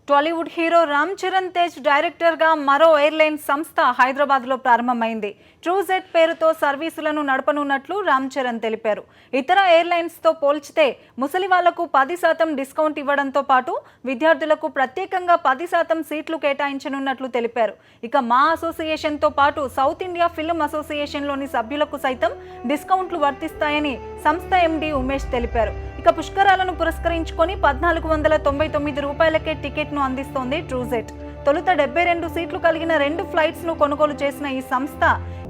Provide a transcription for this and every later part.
Tollywood hero Ram Charan Tej డైరెక్టర్గా మరో airline సంస్థ హైదరాబాద్లో ప్రారంభమైంది. ట్రూజెట్ పేరుతో సర్వీసులను నడపనున్నట్లు రామ్ చరణ్ తెలిపారు. ఇతర ఎయిర్లైన్స్తో పోల్చితే ముసలి వాళ్లకు 10% డిస్కౌంట్ ఇవ్వడంతో పాటు విద్యార్థులకు ప్రత్యేకంగా 10% సీట్లు కేటాయించనున్నట్లు తెలిపారు. ఇక మా అసోసియేషన్తో పాటు సౌత్ ఇండియా ఫిల్మ్ అసోసియేషన్లోని సభ్యులకు సైతం డిస్కౌంట్లు వర్తిస్తాయని సంస్థ ఎండీ ఉమేష్ తెలిపారు. ఇక పుష్కరాలను పురస్కరించుకొని 1499 రూపాయలకే టికెట్ను అందిస్తోంది ట్రూజెట్. తొలుత 72 సీట్లు కలిగిన 2 ఫ్లైట్స్ను కొనుగోలు చేసిన ఈ సంస్థ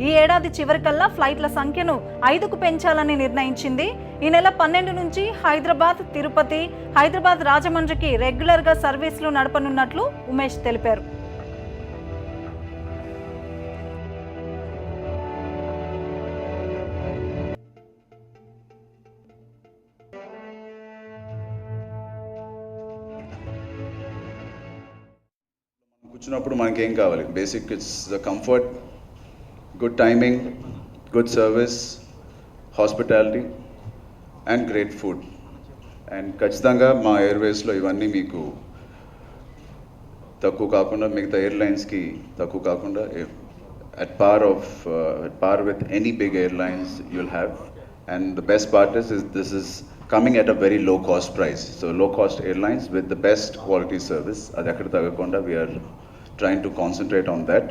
ఈ ఏడాది చివరికల్లా ఫ్లైట్ల సంఖ్యను 5కు పెంచాలని నిర్ణయించింది. ఈ నెల 12 నుంచి హైదరాబాద్, తిరుపతి, హైదరాబాద్, రాజమండ్రికి రెగ్యులర్గా సర్వీసులు నడపనున్నట్లు ఉమేష్ తెలిపారు. కూర్చున్నప్పుడు మనకేం కావాలి? Basic it's the comfort, good timing, good service, hospitality and great food. And ఖచ్చితంగా మా ఎయిర్వేస్లో ఇవన్నీ మీకు తక్కువ కాకుండా, మిగతా ఎయిర్లైన్స్కి తక్కువ కాకుండా at par with any big airlines you'll have. And the best part is this is coming at a very low cost price. So low cost airlines with the best quality service. Adi akkada tagakonda we are trying to concentrate on that.